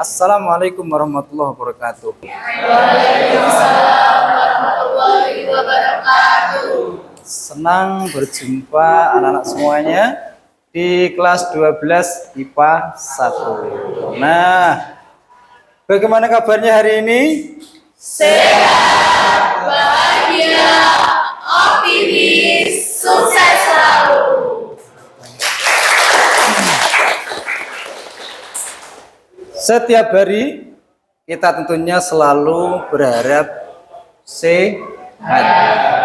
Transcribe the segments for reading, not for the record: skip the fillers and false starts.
Assalamualaikum warahmatullahi wabarakatuh. Waalaikumsalam warahmatullahi wabarakatuh. Senang berjumpa anak-anak semuanya di kelas 12 IPA 1. Nah, bagaimana kabarnya hari ini? Sehat, bahagia, optimis, sukses selalu. Setiap hari kita tentunya selalu berharap sehat,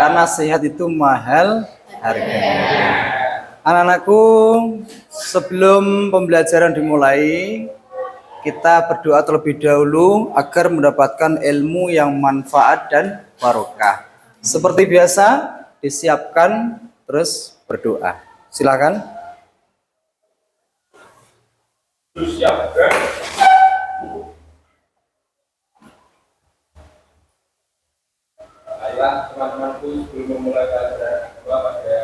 karena sehat itu mahal harganya. Anak-anakku, sebelum pembelajaran dimulai, kita berdoa terlebih dahulu agar mendapatkan ilmu yang manfaat dan barokah. Seperti biasa, disiapkan terus berdoa. Silakan. Baiklah teman-temanku, sebelum memulai pelajaran kedua pada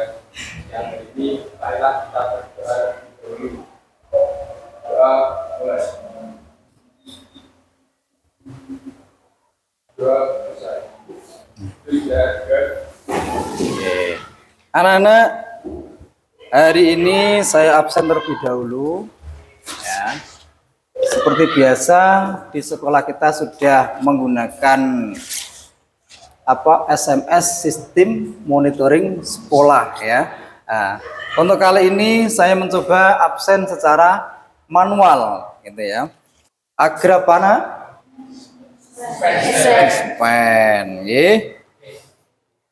yang ini, baiklah kita berdoa dulu. Doa mulai. Doa selesai. Anak-anak, hari ini saya absen terlebih dahulu. Ya. Seperti biasa, di sekolah kita sudah menggunakan SMS sistem monitoring sekolah ya. Nah, untuk kali ini saya mencoba absen secara manual gitu ya. Agrapana dispen,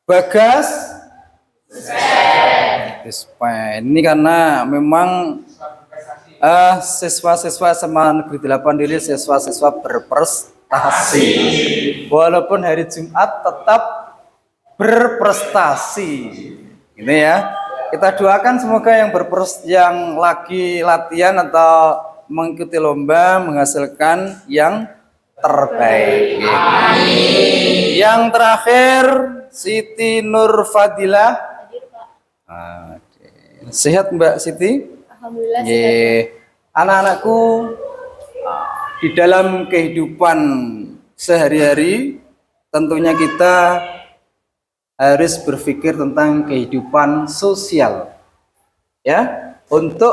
Bagas dispen. Ini karena memang siswa-siswa SMA Negeri 8 ini siswa-siswa berprestasi. Walaupun hari Jumat tetap berprestasi. Ini ya. Kita doakan semoga yang lagi latihan atau mengikuti lomba menghasilkan yang terbaik. Amin. Yang terakhir Siti Nur Fadilah. Sehat Mbak Siti? Alhamdulillah sehat. Anak-anakku, di dalam kehidupan sehari-hari tentunya kita harus berpikir tentang kehidupan sosial ya, untuk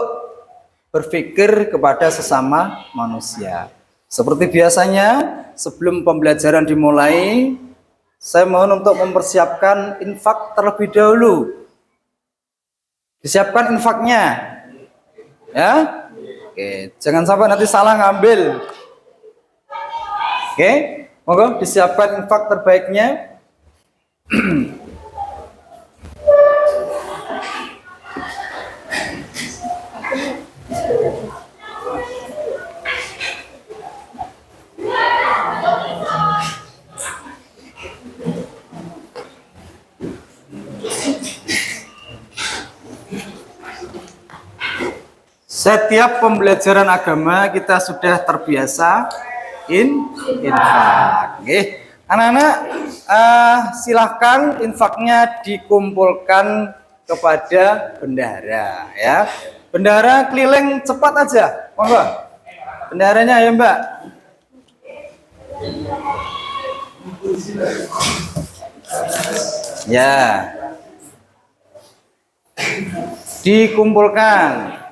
berpikir kepada sesama manusia. Seperti biasanya sebelum pembelajaran dimulai, saya mohon untuk mempersiapkan infak terlebih dahulu. Disiapkan infaknya ya. Oke, jangan sampai nanti salah ngambil. Oke, monggo disiapkan infak terbaiknya. Setiap pembelajaran agama kita sudah terbiasa infak. Anak-anak, silahkan infaknya dikumpulkan kepada bendahara ya. Bendahara keliling cepat aja, monggo. Bendaharanya ya Mbak. Ya. Dikumpulkan.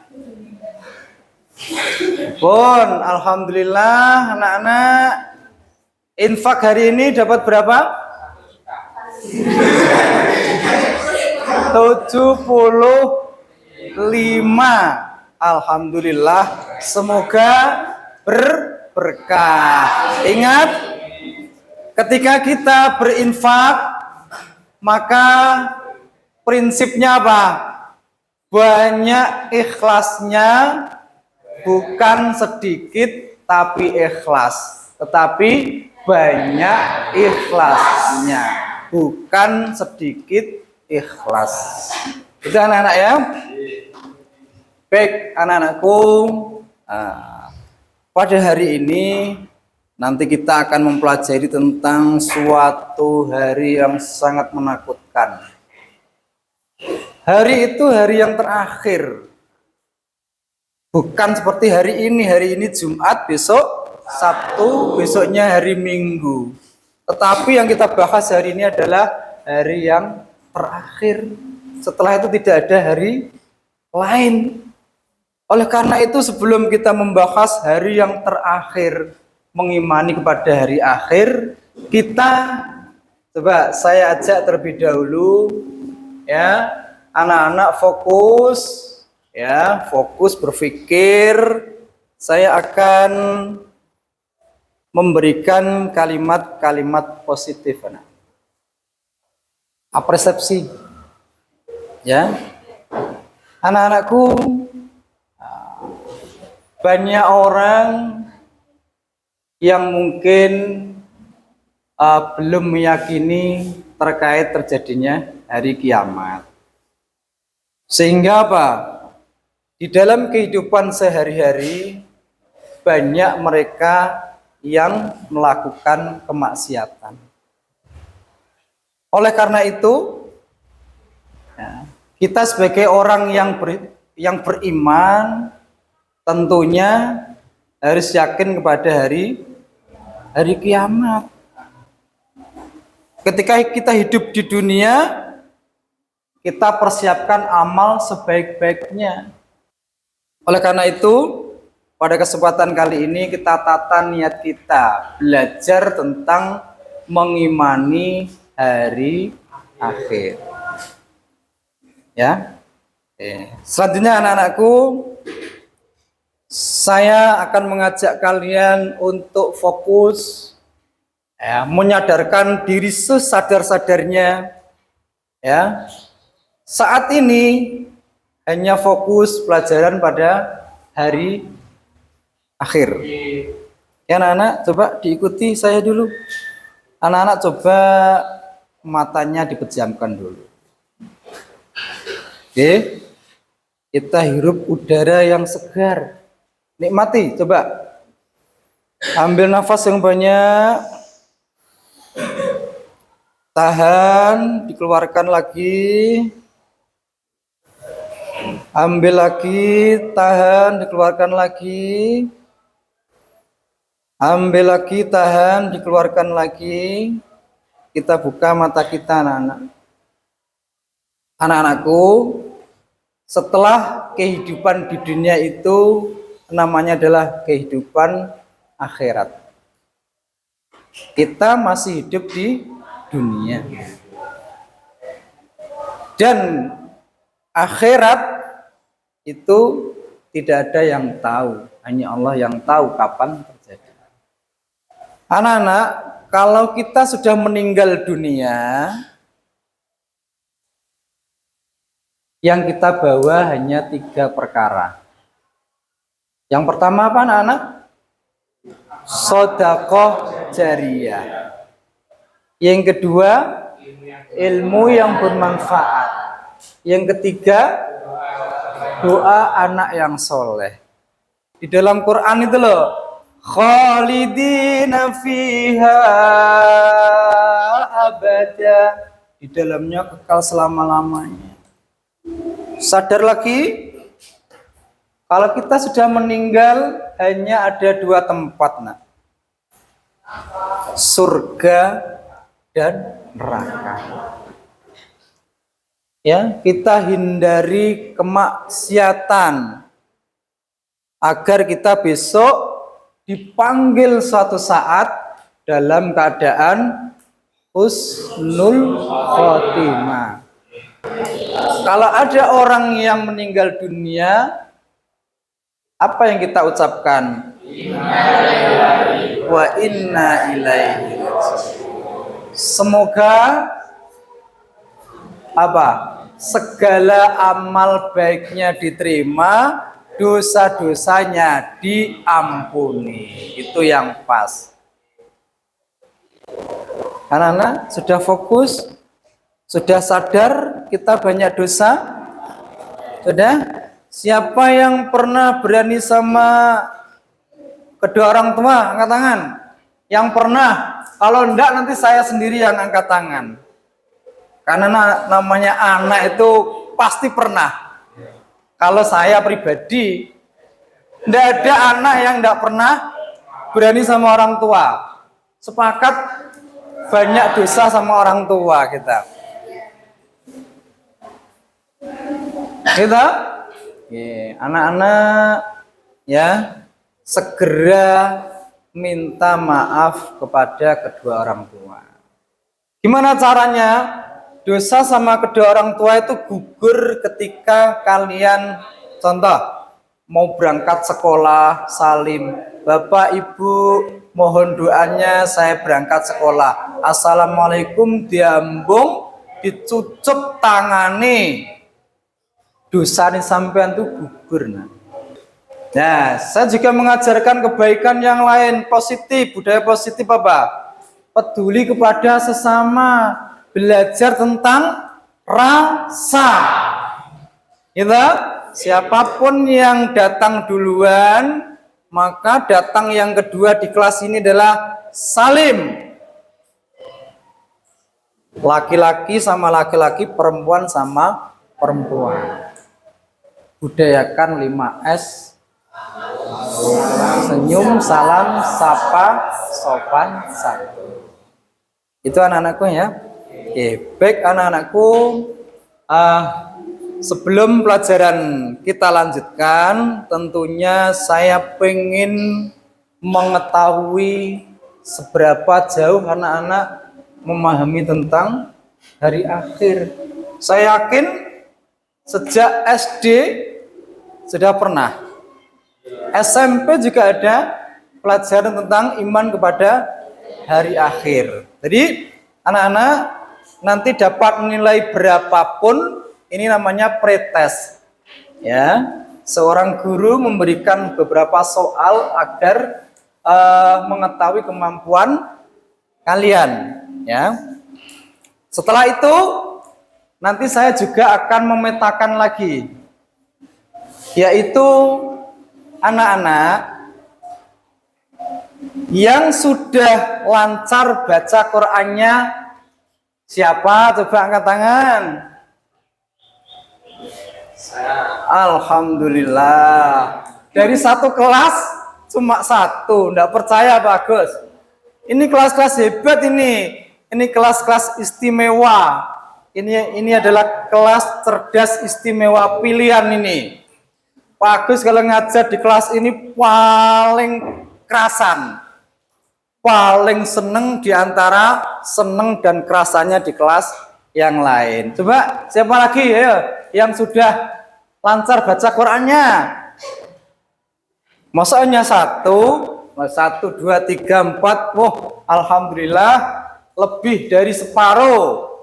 Pun, alhamdulillah anak-anak, infak hari ini dapat berapa? 75. Alhamdulillah, semoga berkah. Ingat, ketika kita berinfak, maka prinsipnya apa? Banyak ikhlasnya, bukan sedikit tapi ikhlas, tetapi banyak ikhlasnya, bukan sedikit ikhlas. Itu anak-anak ya. Baik anak-anakku, pada hari ini nanti kita akan mempelajari tentang suatu hari yang sangat menakutkan. Hari itu hari yang terakhir. Bukan seperti hari ini Jumat, besok Sabtu, besoknya hari Minggu. Tetapi yang kita bahas hari ini adalah hari yang terakhir. Setelah itu tidak ada hari lain. Oleh karena itu sebelum kita membahas hari yang terakhir, mengimani kepada hari akhir, kita coba saya ajak terlebih dahulu ya, anak-anak fokus ya, fokus berpikir. Saya akan memberikan kalimat-kalimat positif, anak. Apresiasi ya. Anak-anakku, banyak orang yang mungkin belum meyakini terkait terjadinya hari kiamat. Sehingga apa? Di dalam kehidupan sehari-hari banyak mereka yang melakukan kemaksiatan. Oleh karena itu, ya, kita sebagai orang yang beriman tentunya harus yakin kepada hari kiamat. Ketika kita hidup di dunia, kita persiapkan amal sebaik-baiknya. Oleh karena itu, pada kesempatan kali ini kita tata niat kita belajar tentang mengimani hari akhir. Ya. Selanjutnya anak-anakku, saya akan mengajak kalian untuk fokus ya, menyadarkan diri sesadar-sadarnya ya. Saat ini hanya fokus pelajaran pada hari akhir. Ya anak-anak, coba diikuti saya dulu. Anak-anak coba matanya dipejamkan dulu. Oke. Kita hirup udara yang segar. Nikmati, coba. Ambil nafas yang banyak. Tahan, dikeluarkan lagi. Ambil lagi, tahan, dikeluarkan lagi. Ambil lagi, tahan, dikeluarkan lagi. Kita buka mata kita, anak-anak. Anak-anakku, setelah kehidupan di dunia itu namanya adalah kehidupan akhirat. Kita masih hidup di dunia. Dan akhirat itu tidak ada yang tahu, hanya Allah yang tahu kapan terjadi. Anak-anak, kalau kita sudah meninggal dunia, yang kita bawa hanya 3 perkara. Yang pertama apa anak-anak? Sedekah jariyah. Yang kedua, ilmu yang bermanfaat. Yang ketiga, doa anak yang soleh. Di dalam Quran itu loh, khalidina fiha abada. Di dalamnya kekal selama-lamanya. Sadar lagi, kalau kita sudah meninggal hanya ada 2 tempat, nak. Surga dan neraka. Ya, kita hindari kemaksiatan agar kita besok dipanggil suatu saat dalam keadaan husnul khotimah. Kalau ada orang yang meninggal dunia, apa yang kita ucapkan? Wa inna ilaihi raji'un. Semoga apa? Segala amal baiknya diterima, dosa-dosanya diampuni. Itu yang pas. Anak-anak sudah fokus, sudah sadar kita banyak dosa? Sudah? Siapa yang pernah berani sama kedua orang tua? Angkat tangan. Yang pernah. Kalau enggak nanti saya sendiri yang angkat tangan. Karena namanya anak itu pasti pernah. Kalau saya pribadi, enggak ada anak yang enggak pernah berani sama orang tua. Sepakat banyak dosa sama orang tua kita. Kita, anak-anak ya segera minta maaf kepada kedua orang tua. Gimana caranya? Dosa sama kedua orang tua itu gugur ketika kalian, contoh, mau berangkat sekolah, salim, Bapak Ibu mohon doanya saya berangkat sekolah. Assalamualaikum diambung, dicucuk tangane. Dosa ini sampean tuh gugur. Nah, saya juga mengajarkan kebaikan yang lain, positif, budaya positif apa? Peduli kepada sesama, belajar tentang rasa. Gitu? Siapapun yang datang duluan, maka datang yang kedua di kelas ini adalah salim. Laki-laki sama laki-laki, perempuan sama perempuan. Budayakan 5S. Senyum, salam, sapa, sopan, santun. Itu anak-anakku ya. Oke, baik anak-anakku. Sebelum pelajaran kita lanjutkan, tentunya saya pengen mengetahui seberapa jauh anak-anak memahami tentang hari akhir. Saya yakin sejak SD sudah pernah. SMP juga ada pelajaran tentang iman kepada hari akhir. Jadi anak-anak nanti dapat menilai berapapun, ini namanya pretest. Ya, seorang guru memberikan beberapa soal agar mengetahui kemampuan kalian. Ya, setelah itu nanti saya juga akan memetakan lagi, yaitu anak-anak yang sudah lancar baca Qur'annya siapa? Coba angkat tangan. Alhamdulillah. Dari satu kelas cuma satu. Nggak percaya bagus. Ini kelas-kelas hebat ini. Ini kelas-kelas istimewa. Ini adalah kelas cerdas istimewa pilihan ini. Pak Agus kalau ngajar di kelas ini paling kerasan, paling seneng diantara seneng dan kerasannya di kelas yang lain. Coba siapa lagi ya yang sudah lancar baca Qur'annya? Masa hanya satu, 1, 2, 3, 4. Wah, alhamdulillah lebih dari separuh.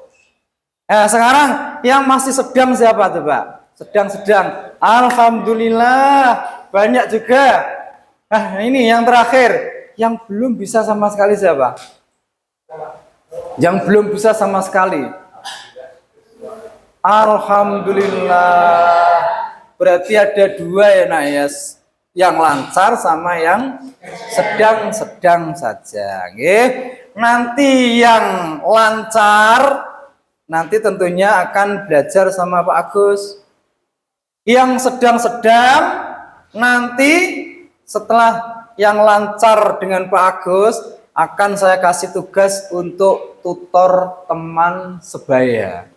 Nah, sekarang yang masih sedang siapa coba? Sedang-sedang. Alhamdulillah banyak juga. Nah, ini yang terakhir, yang belum bisa sama sekali siapa? Yang belum bisa sama sekali. Alhamdulillah. Berarti ada 2 ya nak ya, yang lancar sama yang sedang-sedang saja. Nanti yang lancar nanti tentunya akan belajar sama Pak Agus. Yang sedang-sedang nanti setelah yang lancar dengan Pak Agus akan saya kasih tugas untuk tutor teman sebaya.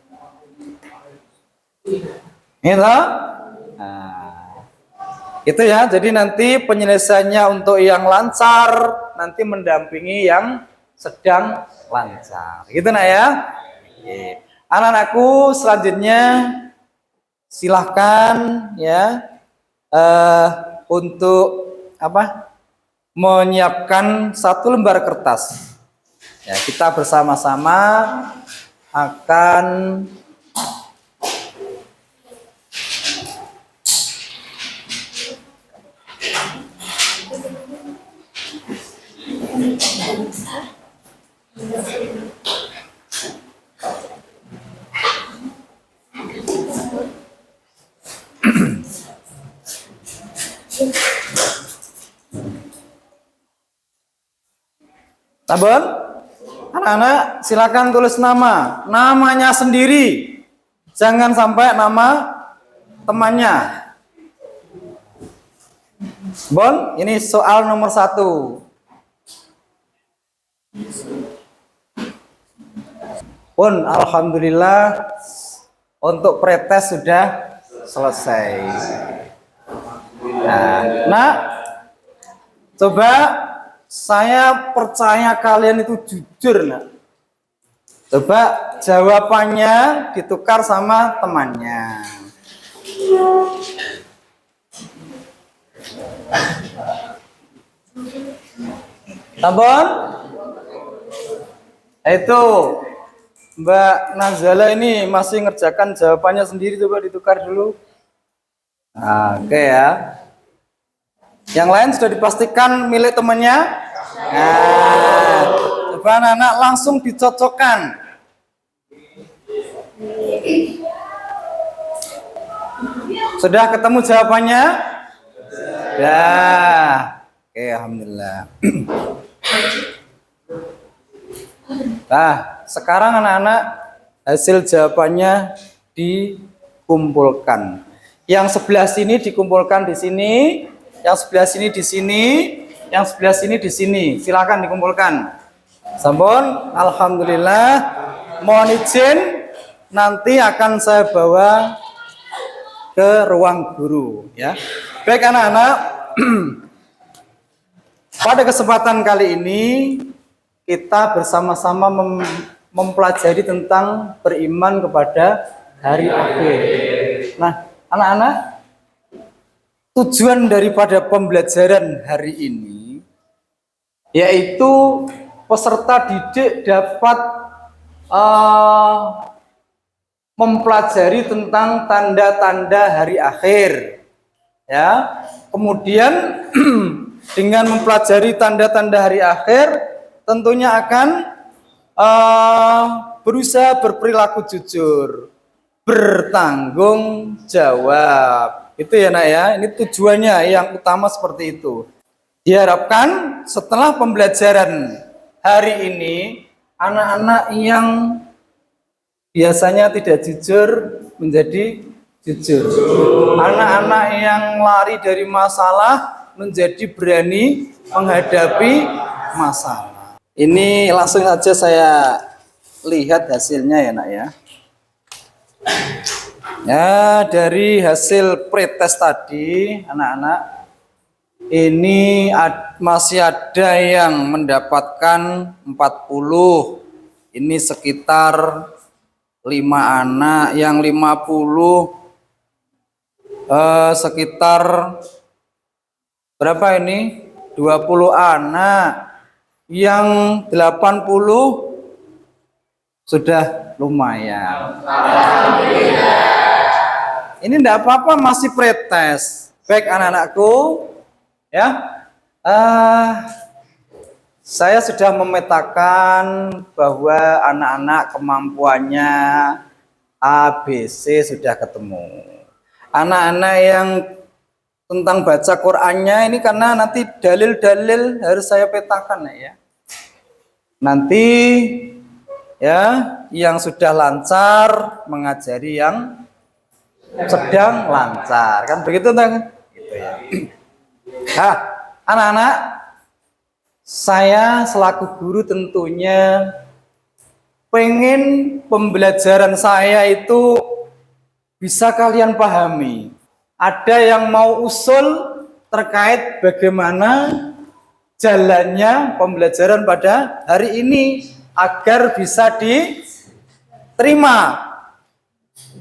Itu ya, jadi nanti penyelesaiannya untuk yang lancar nanti mendampingi yang sedang lancar. Gitu nak ya. Anak-anakku selanjutnya silahkan ya untuk menyiapkan 1 lembar kertas. Ya, kita bersama-sama akan Sabun, anak-anak silakan tulis namanya sendiri, jangan sampai nama temannya. Bon, ini soal nomor 1. Pun alhamdulillah untuk pretest sudah selesai. Nah, coba saya percaya kalian itu jujur, nak. Coba jawabannya ditukar sama temannya. Sampun? Itu Mbak Nazala ini masih ngerjakan jawabannya sendiri, coba ditukar dulu. Nah, oke ya. Yang lain sudah dipastikan milik temannya? Nah, coba anak-anak langsung dicocokkan. Sudah ketemu jawabannya? Ya. Oke, alhamdulillah. Nah, sekarang anak-anak hasil jawabannya dikumpulkan. Yang sebelah sini dikumpulkan di sini, yang sebelah sini di sini, yang sebelah sini di sini. Silakan dikumpulkan. Sampun, alhamdulillah. Mohon izin, nanti akan saya bawa ke ruang guru, ya. Baik anak-anak, pada kesempatan kali ini kita bersama-sama mempelajari tentang beriman kepada hari akhir. Nah, anak-anak, tujuan daripada pembelajaran hari ini yaitu peserta didik dapat mempelajari tentang tanda-tanda hari akhir, ya. Kemudian dengan mempelajari tanda-tanda hari akhir, tentunya akan berusaha berperilaku jujur, bertanggung jawab. Itu ya nak ya, ini tujuannya yang utama seperti itu. Diharapkan setelah pembelajaran hari ini, anak-anak yang biasanya tidak jujur menjadi jujur. Anak-anak yang lari dari masalah menjadi berani menghadapi masalah. Ini langsung saja saya lihat hasilnya ya nak ya. Ya, dari hasil pretest tadi anak-anak ini masih ada yang mendapatkan 40. Ini sekitar 5 anak, yang 50 sekitar berapa ini? 20 anak. Yang 80 sudah lumayan. Ini enggak apa-apa, masih pretest. Baik anak-anakku, ya. Saya sudah memetakan bahwa anak-anak kemampuannya ABC sudah ketemu. Anak-anak yang tentang baca Qur'annya ini karena nanti dalil-dalil harus saya petakan ya. Nanti ya yang sudah lancar mengajari yang sedang lancar, kan begitu kan? Gitu ya. Nah, anak-anak, saya selaku guru tentunya pengen pembelajaran saya itu bisa kalian pahami. Ada yang mau usul terkait bagaimana jalannya pembelajaran pada hari ini agar bisa diterima.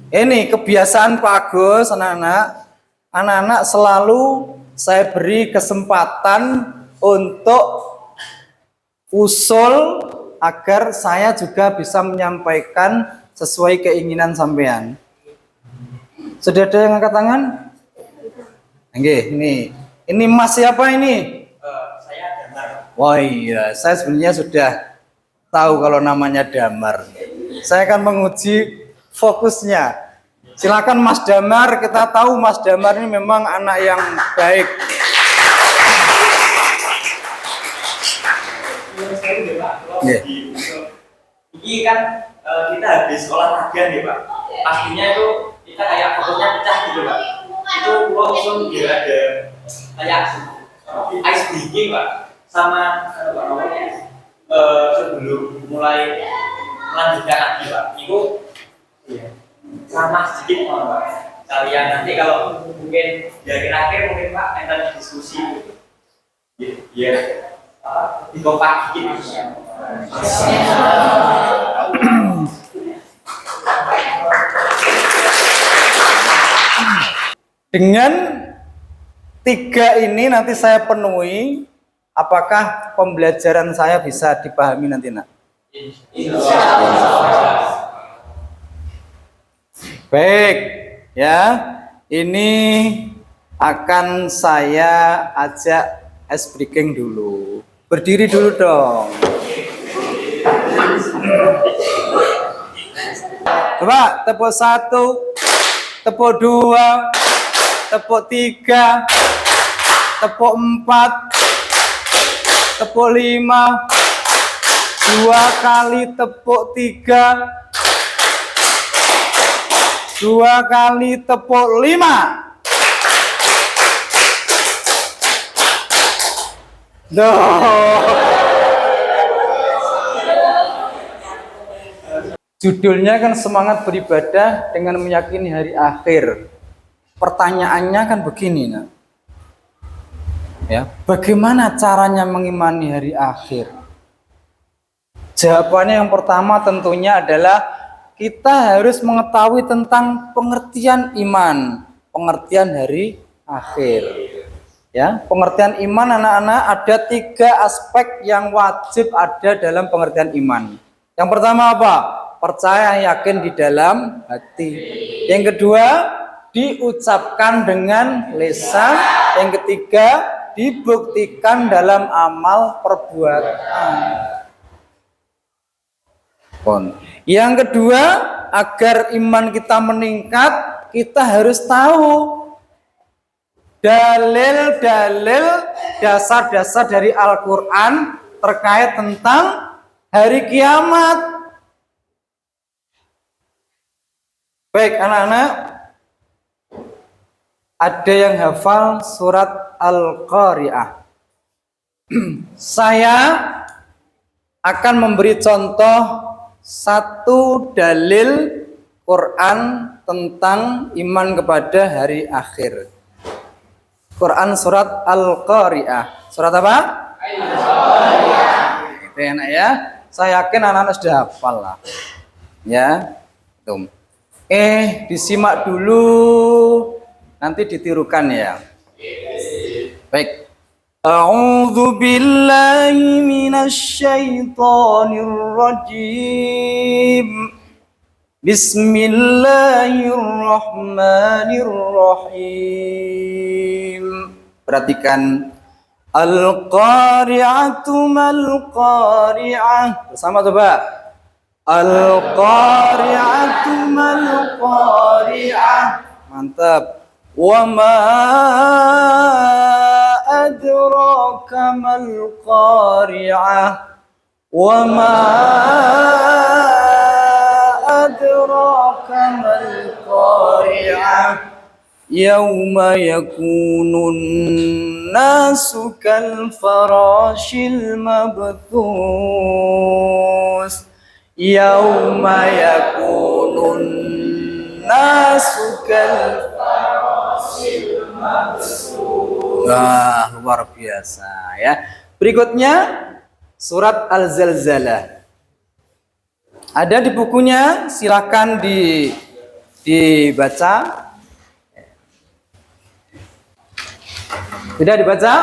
Ini kebiasaan Pak Agus, anak-anak. Anak-anak selalu saya beri kesempatan untuk usul agar saya juga bisa menyampaikan sesuai keinginan sampean. Sudah ada yang angkat tangan? Oke, ini Mas siapa ini? Saya Damar. Wah iya, saya sebenarnya sudah tahu kalau namanya Damar. Saya akan menguji fokusnya. Silakan Mas Damar, kita tahu Mas Damar ini memang anak yang baik. Yeah. Ini kan kita habis olahraga nih Pak. Pastinya itu kita kayak fokusnya pecah gitu Pak. Itu langsung dia ada kayak ice breaking Pak, sama sebelum mulai melanjutkan lagi Pak, itu ya, sama sedikit Pak. Kalian nanti kalau mungkin di akhir-akhir mungkin Pak enten diskusi gitu. Ya, dikompak dikit gitu. Dengan 3 ini nanti saya penuhi, apakah pembelajaran saya bisa dipahami nanti nak? Baik, ya. Ini akan saya ajak ice breaking dulu. Berdiri dulu dong. Coba tepuk 1, tepuk 2, tepuk 3, tepuk 4, tepuk 5, 2 kali tepuk 3, 2 kali tepuk 5. Judulnya kan semangat beribadah dengan meyakini hari akhir. Pertanyaannya kan begini, nah. Ya, bagaimana caranya mengimani hari akhir? Jawabannya yang pertama tentunya adalah kita harus mengetahui tentang pengertian iman, pengertian hari akhir. Ya, pengertian iman anak-anak ada 3 aspek yang wajib ada dalam pengertian iman. Yang pertama apa? Percaya yakin di dalam hati. Yang kedua, diucapkan dengan lisan. Yang ketiga, dibuktikan dalam amal perbuatan. Yang kedua, agar iman kita meningkat, kita harus tahu dalil-dalil, dasar-dasar dari Al-Quran terkait tentang hari kiamat. Baik anak-anak, ada yang hafal surat Al-Qari'ah. Saya akan memberi contoh 1 dalil Quran tentang iman kepada hari akhir. Quran surat Al-Qari'ah. Surat apa? Al-Qari'ah. Itu enak ya. Saya yakin anak-anak sudah hafal lah. Ya. Tuh. Disimak dulu, nanti ditirukan ya. Baik. A'udzu billahi minasy syaithanir rajim. Bismillahirrahmanirrahim. Perhatikan. Al-qari'atu mal-qari'ah. Bersama coba. Al-qari'atu mal-qari'ah. Mantap. Wa ma adraka mal-qari'ah. Wa ma adraka mal-qari'ah. Yauma yakunun nasu kal farashil mabthus. Yauma yakunun nasu kal farashil mabthus. Wah, luar biasa ya. Berikutnya surat Al-Zalzalah. Ada di bukunya, silakan dibaca. Sudah dibaca?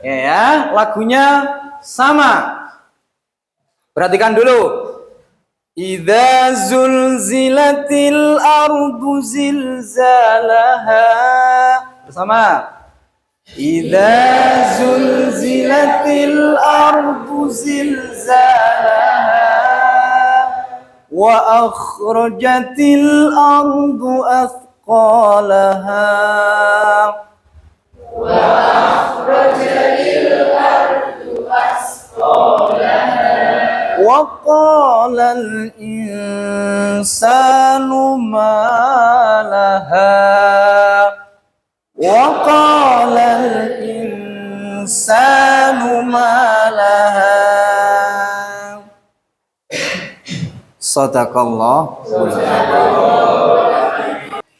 Ya, lagunya sama. Perhatikan dulu. Idza zulzilatil ardu zilzalaha. Bersama. Idza zulzilatil ardu zilzalaha wa akhrajatil ardu athqalaha wa akhrajatil ardu athqalaha wa qala al insanu ma laha wa qala al insanu ma laha Shadaqallah.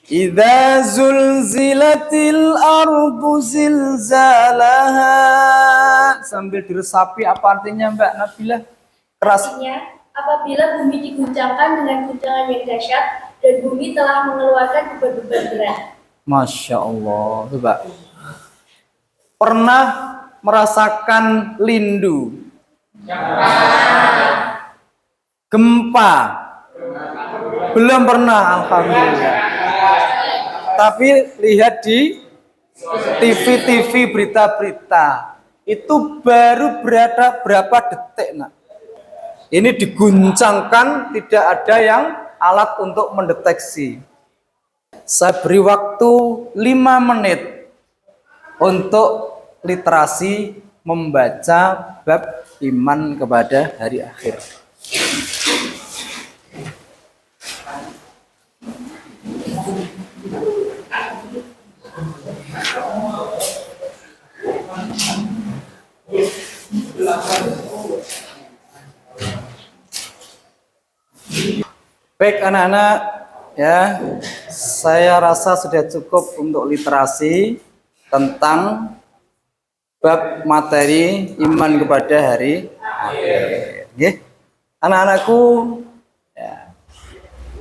Idza zulzilatil ardu zilzalaha. Sambil diresapi apa artinya Mbak Nabilah? Keras. Artinya, apabila bumi diguncangkan dengan guncangan yang dahsyat dan bumi telah mengeluarkan beban-beban berat. Masya Allah. Coba. Pernah merasakan lindu? Gempa? Belum pernah, alhamdulillah. Tapi lihat di TV-TV berita-berita itu baru berapa detik nak. Ini diguncangkan, tidak ada yang alat untuk mendeteksi. Saya beri waktu 5 menit untuk literasi membaca bab iman kepada hari akhir. Baik anak-anak, ya, saya rasa sudah cukup untuk literasi tentang bab materi iman kepada hari akhir. Ya. Anak-anakku, ya,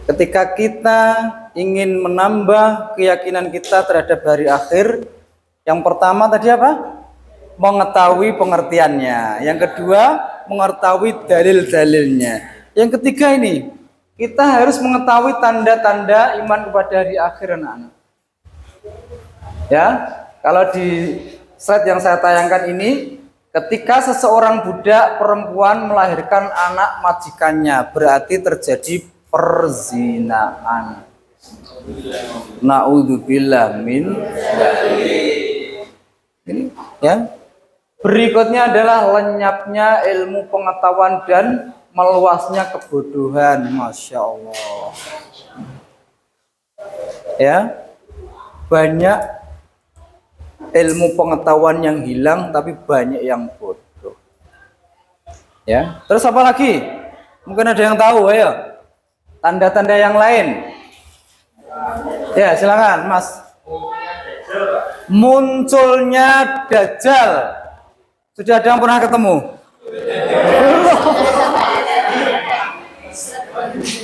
ketika kita ingin menambah keyakinan kita terhadap hari akhir, yang pertama tadi apa? Mengetahui pengertiannya. Yang kedua, mengetahui dalil-dalilnya. Yang ketiga ini, kita harus mengetahui tanda-tanda iman kepada hari akhir anak-anak. Ya, kalau di slide yang saya tayangkan ini, ketika seseorang budak perempuan melahirkan anak majikannya, berarti terjadi perzinaan. Na'udzubillah min ini, ya. Berikutnya adalah lenyapnya ilmu pengetahuan dan meluasnya kebodohan. Masya Allah. Ya, banyak ilmu pengetahuan yang hilang, tapi banyak yang bodoh. Ya, terus apa lagi? Mungkin ada yang tahu, ayo. Tanda-tanda yang lain. Ya, silakan, Mas. Munculnya Dajjal. Sudah ada yang pernah ketemu?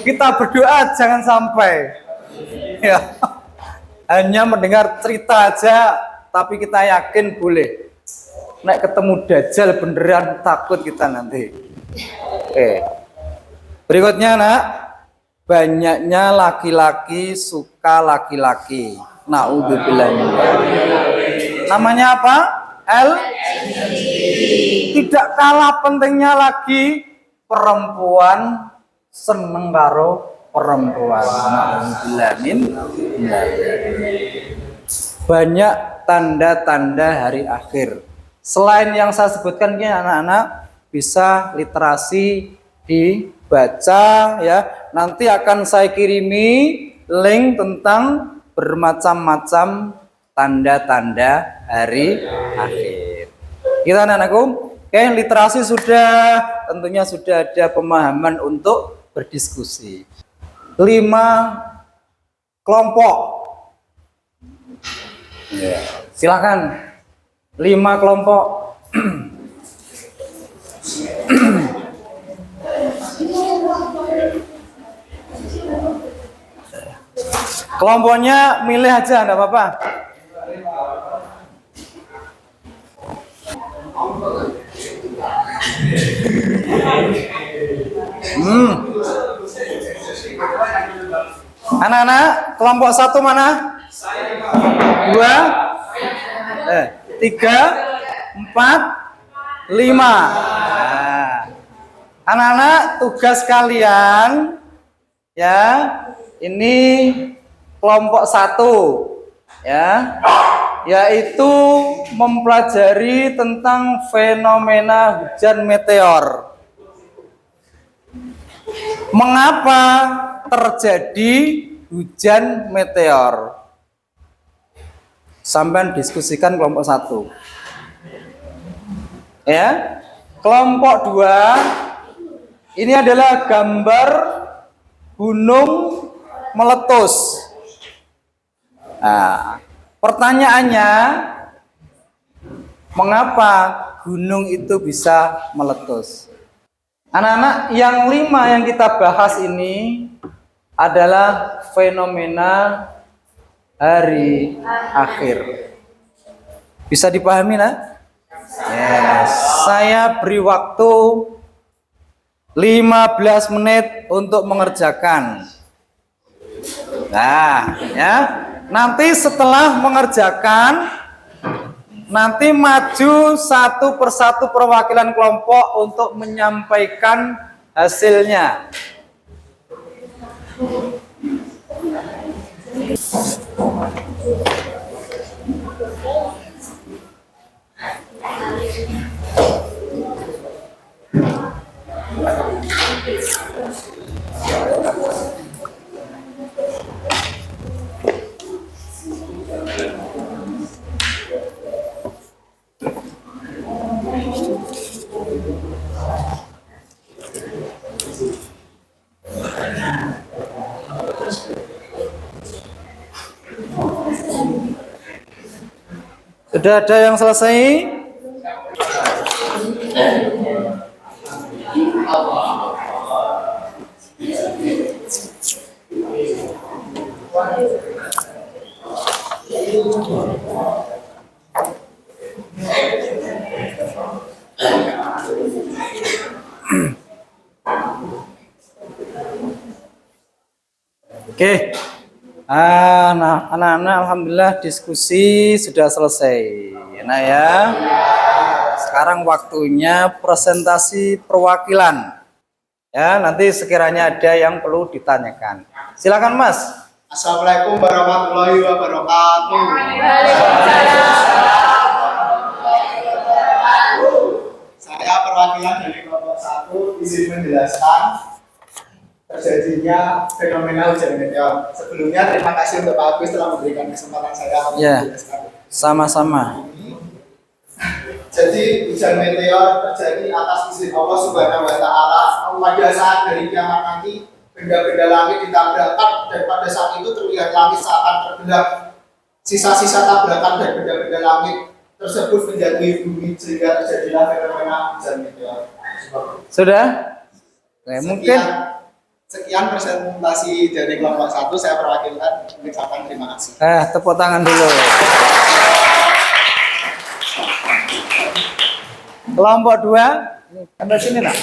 Kita berdoa jangan sampai. Ya. Hanya mendengar cerita aja, tapi kita yakin boleh. Nek ketemu Dajjal beneran takut kita nanti. Oke. Berikutnya nak, banyaknya laki-laki suka laki-laki. Na'udzubillah. Namanya apa? Tidak kalah pentingnya lagi perempuan seneng karo perempuan. Na'udzubillah min. Banyak tanda-tanda hari akhir. Selain yang saya sebutkan ini anak-anak bisa literasi dibaca ya. Nanti akan saya kirimi link tentang bermacam-macam tanda-tanda hari akhir. Kita anak-anakku, oke, literasi sudah, tentunya sudah ada pemahaman untuk berdiskusi. 5 kelompok. Ya, silakan. 5 kelompok. Kelompoknya milih aja, enggak apa-apa. Anak-anak, kelompok 1 mana? 2, 3, 4, 5. Anak-anak, tugas kalian ya, ini kelompok 1 ya, yaitu mempelajari tentang fenomena hujan meteor. Mengapa terjadi hujan meteor? Sampai diskusikan kelompok 1. Ya. Kelompok 2 ini adalah gambar gunung meletus. Nah, pertanyaannya, mengapa gunung itu bisa meletus? Anak-anak, yang 5 yang kita bahas ini adalah fenomena hari akhir. Bisa dipahami, nah? Yes. Saya beri waktu 15 menit untuk mengerjakan. Nah, ya. Nanti setelah mengerjakan, nanti maju satu persatu perwakilan kelompok untuk menyampaikan hasilnya. Sudah ada yang selesai? Oke. Nah, anak-anak, alhamdulillah diskusi sudah selesai. Nah ya, sekarang waktunya presentasi perwakilan. Ya, nanti sekiranya ada yang perlu ditanyakan. Silakan, Mas. Assalamualaikum warahmatullahi wabarakatuh. Saya perwakilan dari kelompok 1 izin menjelaskan terjadinya fenomena hujan meteor. Sebelumnya terima kasih untuk Pak Agus telah memberikan kesempatan saya untuk menjelaskan. Sama-sama. Jadi hujan meteor terjadi atas izin Allah Subhanahu wa taala. Pada saat dari kiamat nanti benda-benda langit ditabrakkan dan pada saat itu terlihat langit seakan terbelah. Sisa-sisa tabrakan dan benda-benda langit tersebut menjadi bumi sehingga terjadilah fenomena hujan meteor. Sudah? Mungkin Sekian presentasi dari kelompok 1, saya perwakilan mengucapkan terima kasih. tepuk tangan dulu. Kelompok 2, sampai sini nak.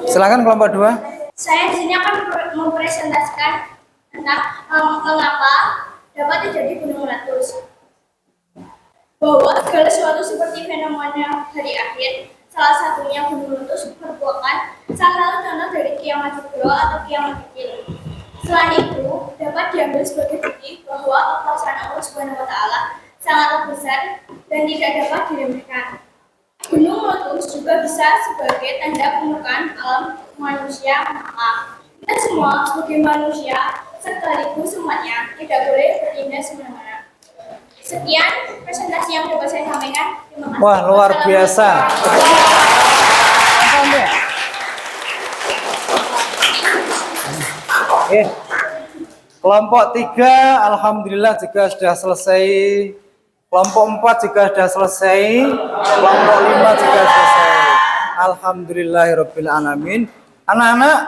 Silakan kelompok 2. Saya di sini akan mempresentasikan tentang mengapa dapat terjadi gunung meletus. Bahwa segala sesuatu seperti fenomena hari akhir, salah satunya gunung meletus merupakan salah satu contoh dari kiamat kubro atau kiamat kecil. Selain itu, dapat diambil sebagai bukti bahwa kekuasaan Allah Subhanahu wa taala sangat besar dan tidak dapat diremehkan. Gunung meletus juga bisa sebagai tanda pembukaan alam manusia, maka kita semua sebagai manusia sekaligus umatnya tidak boleh bertindak semena-mena. Sekian presentasi yang dapat saya sampaikan. Terima kasih. Wah, luar biasa. Oke. Kelompok 3 alhamdulillah juga sudah selesai. Kelompok 4 juga sudah selesai. Kelompok 5 juga selesai. Alhamdulillahirabbil alamin. Anak-anak,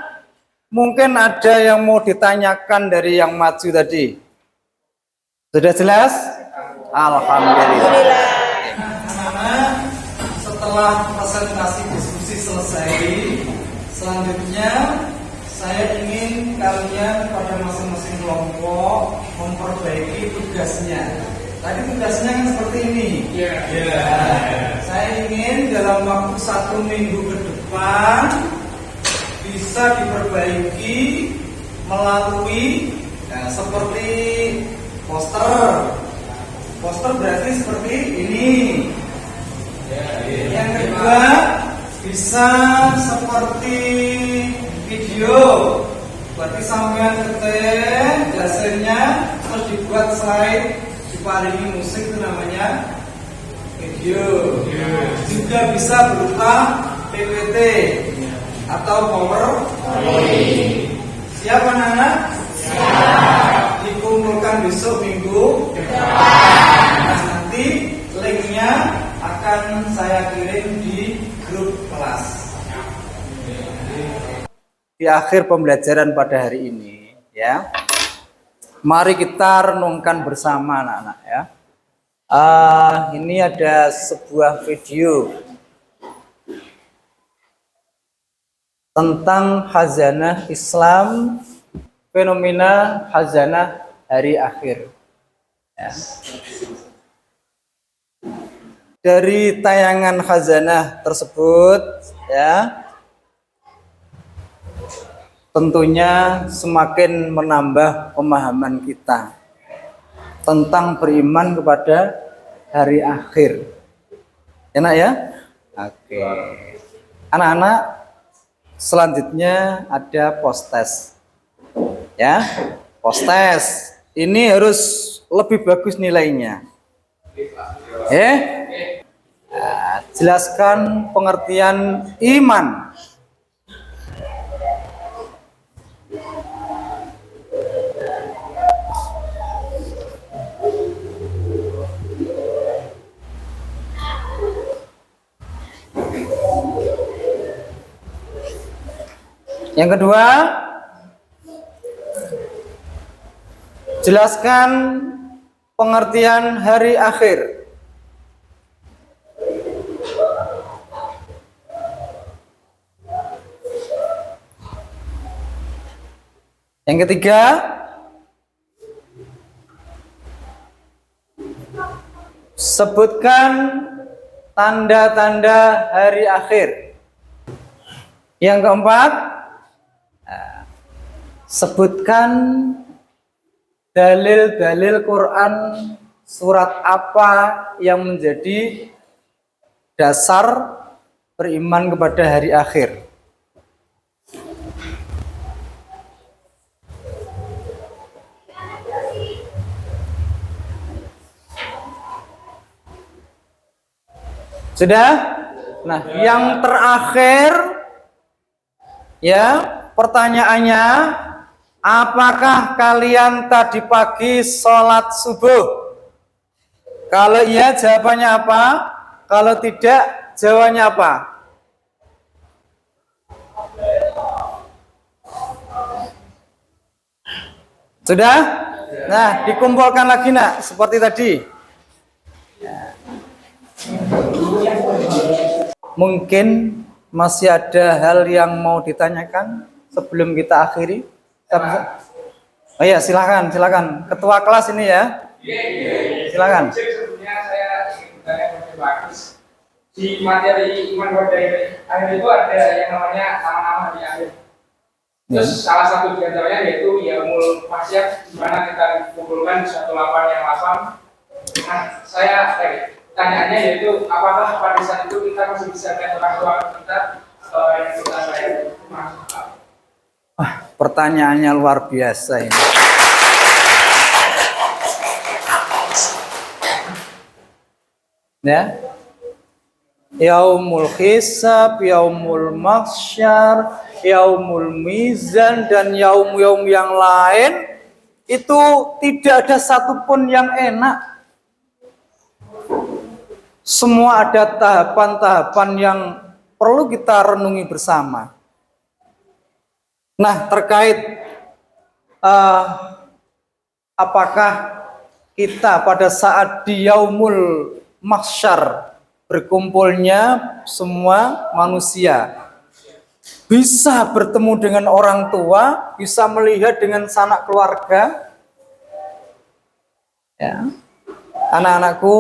mungkin ada yang mau ditanyakan dari yang maju tadi. Sudah jelas? Alhamdulillah. Anak-anak, setelah presentasi diskusi selesai, selanjutnya saya ingin kalian pada masing-masing kelompok memperbaiki tugasnya. Tadi tugasnya kan seperti ini. Saya ingin dalam waktu 1 minggu ke depan bisa diperbaiki melalui seperti poster. Poster berarti seperti ini. Yang kedua bisa seperti video. Berarti sampean ketik hasilnya terus dibuat slide, diparingi musik itu namanya video. Juga bisa berupa PPT atau PowerPoint. Siap anak-anak? Dikumpulkan besok minggu depan. Nah, nanti linknya akan saya kirim di grup kelas. Di akhir pembelajaran pada hari ini, ya, mari kita renungkan bersama anak-anak, ya. Ini ada sebuah video tentang khazanah Islam, fenomena khazanah hari akhir. Ya. Dari tayangan khazanah tersebut, ya, tentunya semakin menambah pemahaman kita tentang beriman kepada hari akhir. Enak ya? Oke. Anak-anak, selanjutnya ada post-test. Ya, post-test. Ini harus lebih bagus nilainya. Nah, jelaskan pengertian iman. Yang kedua, jelaskan pengertian hari akhir. Yang ketiga, sebutkan tanda-tanda hari akhir. Yang keempat, sebutkan dalil-dalil Quran surat apa yang menjadi dasar beriman kepada hari akhir. Sudah? Nah, yang terakhir, ya, pertanyaannya, apakah kalian tadi pagi sholat subuh? Kalau iya, jawabannya apa? Kalau tidak, jawabannya apa? Sudah? Nah, dikumpulkan lagi nak, seperti tadi. Mungkin masih ada hal yang mau ditanyakan sebelum kita akhiri. Oh ya, silakan. Ketua kelas ini ya. Silakan. Sebelumnya saya ingin bertanya kepada Pak Agus. Di materi iman pada akhir itu ada yang namanya nama-nama di akhir. Terus salah satu di antaranya yaitu Yaumul Mahsyar, di mana kita dikumpulkan di 18 yang 8. Nah, saya tanyaannya yaitu apakah pada saat itu kita masih bisa lihat orang tua kita yang kita sayang? Pertanyaannya luar biasa ini. Ya. Yaumul hisab, yaumul mahsyar, yaumul mizan, dan yaum-yaum yang lain itu tidak ada satupun yang enak. Semua ada tahapan-tahapan yang perlu kita renungi bersama. Nah, terkait apakah kita pada saat di yaumul mahsyar berkumpulnya semua manusia bisa bertemu dengan orang tua, bisa melihat dengan sanak keluarga, ya, anak-anakku,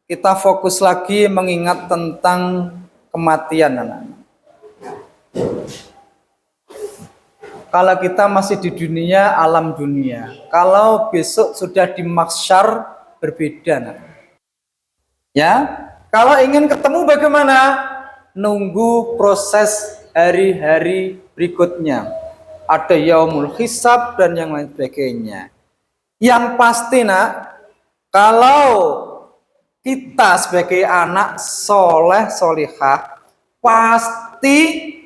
kita fokus lagi mengingat tentang kematian anak-anak. Kalau kita masih di dunia, alam dunia. Kalau besok sudah di mahsyar, berbeda. Nah. Ya, kalau ingin ketemu bagaimana? Nunggu proses hari-hari berikutnya. Ada yaumul hisab dan yang lain sebagainya. Yang pasti nak, kalau kita sebagai anak soleh solihah pasti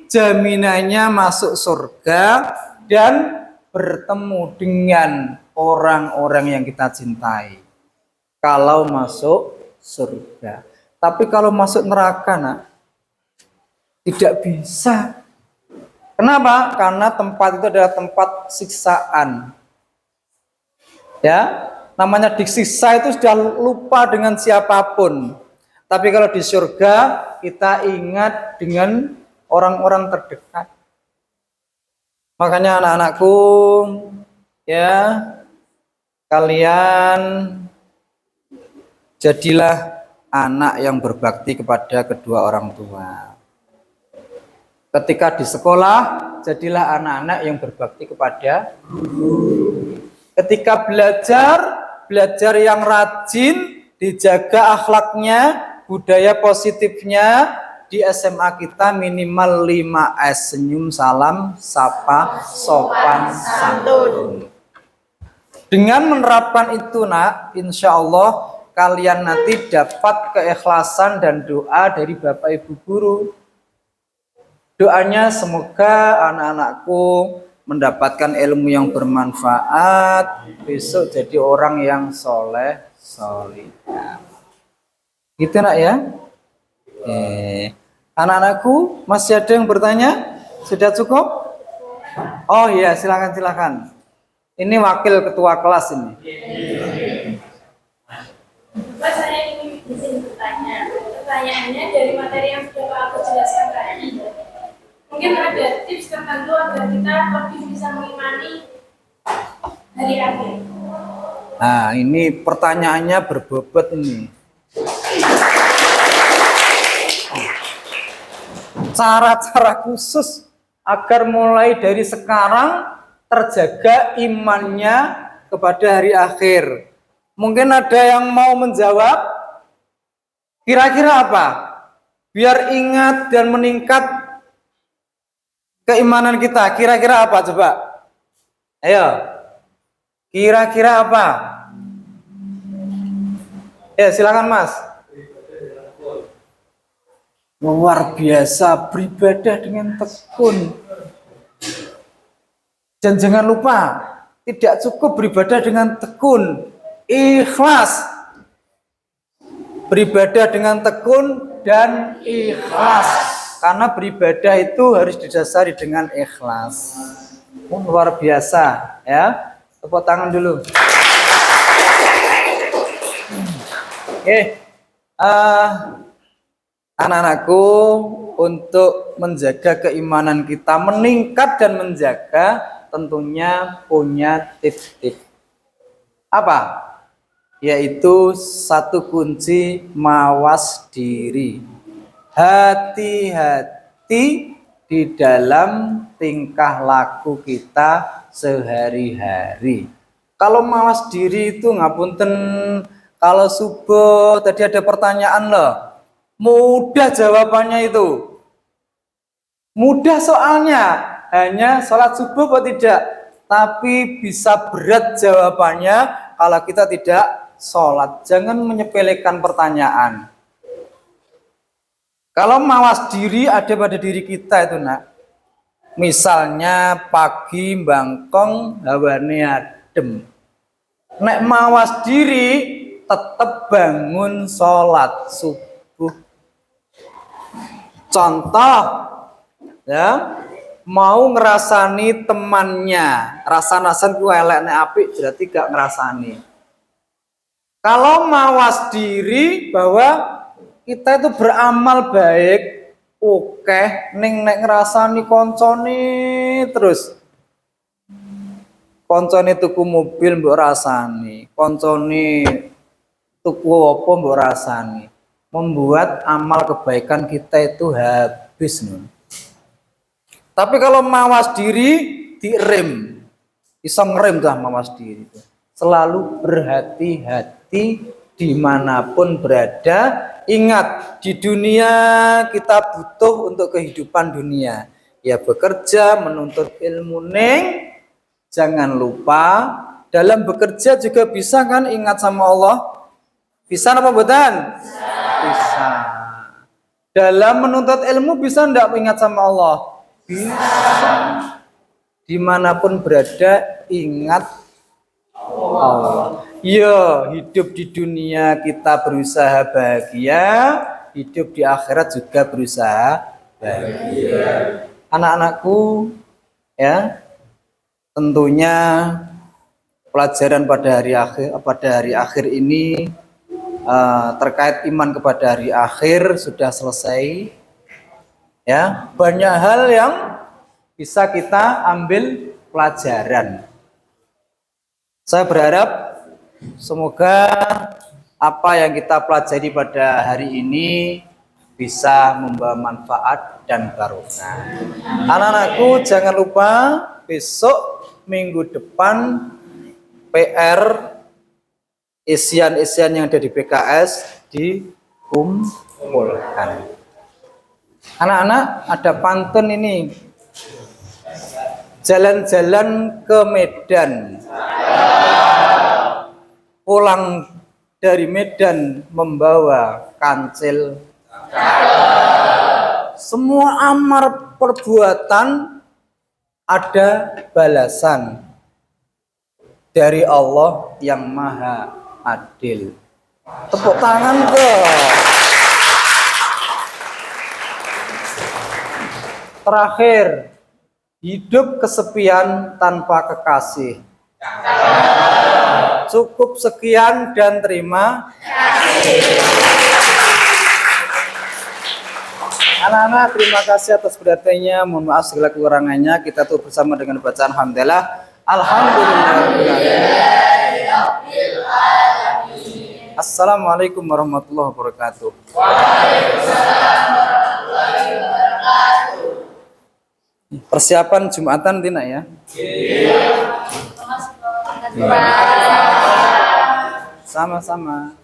jaminannya masuk surga dan bertemu dengan orang-orang yang kita cintai. Kalau masuk surga. Tapi kalau masuk neraka, nak, tidak bisa. Kenapa? Karena tempat itu adalah tempat siksaan. Ya, namanya disiksa itu sudah lupa dengan siapapun. Tapi kalau di surga kita ingat dengan orang-orang terdekat. Makanya anak-anakku, ya, kalian jadilah anak yang berbakti kepada kedua orang tua. Ketika di sekolah, jadilah anak-anak yang berbakti kepada guru. Ketika belajar yang rajin, dijaga akhlaknya, budaya positifnya. Di SMA kita minimal 5S, senyum, salam, sapa, sopan, santun. Dengan menerapkan itu, nak, insya Allah kalian nanti dapat keikhlasan dan doa dari Bapak Ibu guru. Doanya semoga anak-anakku mendapatkan ilmu yang bermanfaat, besok jadi orang yang soleh, solihah. Gitu, nak, ya. Anak-anakku, masih ada yang bertanya? Sudah cukup? Oh iya, silakan. Ini wakil ketua kelas ini. Pak, saya ingin izin bertanya. Pertanyaannya dari materi yang sudah Pak Agus jelaskan tadi. Mungkin ada tips tertentu agar kita lebih bisa mengimani hari akhir. Nah, ini pertanyaannya berbobot ini. Cara-cara khusus agar mulai dari sekarang terjaga imannya kepada hari akhir. Mungkin ada yang mau menjawab? Kira-kira apa? Biar ingat dan meningkat keimanan kita. Kira-kira apa coba? Ayo. Kira-kira apa? Ya, silakan Mas. Luar biasa, beribadah dengan tekun. Dan jangan lupa, tidak cukup beribadah dengan tekun, ikhlas. Beribadah dengan tekun dan ikhlas. Karena beribadah itu harus didasari dengan ikhlas. Luar biasa, ya. Tepuk tangan dulu. Oke. Anak-anakku, untuk menjaga keimanan kita meningkat dan menjaga, tentunya punya tips-tips. Apa? Yaitu satu kunci, mawas diri. Hati-hati di dalam tingkah laku kita sehari-hari. Kalau mawas diri itu ngapunten, kalau subuh tadi ada pertanyaan loh. Mudah jawabannya itu. Mudah soalnya. Hanya sholat subuh atau tidak. Tapi bisa berat jawabannya kalau kita tidak sholat. Jangan menyepelekan pertanyaan. Kalau mawas diri ada pada diri kita itu, nak. Misalnya pagi bangkong hawane adem. Nek mawas diri tetap bangun sholat subuh. Contoh, ya, mau ngerasani temannya, rasa-rasan ku elek nek apik berarti gak ngerasani. Kalau mawas diri bahwa kita itu beramal baik, oke, ning nek ngerasani koncone terus. Koncone tuku mobil mbok rasani, koncone tuku apa mbok rasani. Membuat amal kebaikan kita itu habis, nun. Tapi kalau mawas diri direm, bisa ngerem tuh mawas diri. Selalu berhati-hati dimanapun berada. Ingat, di dunia kita butuh untuk kehidupan dunia. Ya bekerja, menuntut ilmu, neng. Jangan lupa dalam bekerja juga bisa kan ingat sama Allah. Bisa apa mboten? Bisa. Dalam menuntut ilmu bisa ndak ingat sama Allah? Bisa. Dimanapun berada ingat Allah. Ya, hidup di dunia kita berusaha bahagia, hidup di akhirat juga berusaha bahagia. Anak-anakku, ya, tentunya pelajaran pada hari akhir ini terkait iman kepada hari akhir sudah selesai. Ya, banyak hal yang bisa kita ambil pelajaran. Saya berharap semoga apa yang kita pelajari pada hari ini bisa membawa manfaat dan barokah. Anak-anakku jangan lupa besok minggu depan PR isian-isian yang ada di PKS dikumpulkan. Anak-anak ada pantun ini. Jalan-jalan ke Medan. Pulang dari Medan membawa kancil. Semua amar perbuatan ada balasan dari Allah yang Maha Adil. Tepuk tangan dong. Terakhir, hidup kesepian tanpa kekasih. Cukup sekian dan terima kasih. Anak-anak, terima kasih atas perhatiannya. Mohon maaf segala kekurangannya. Kita tuh bersama dengan bacaan alhamdulillah. Assalamualaikum warahmatullahi wabarakatuh. Persiapan Jumatan Tina ya. Sama-sama.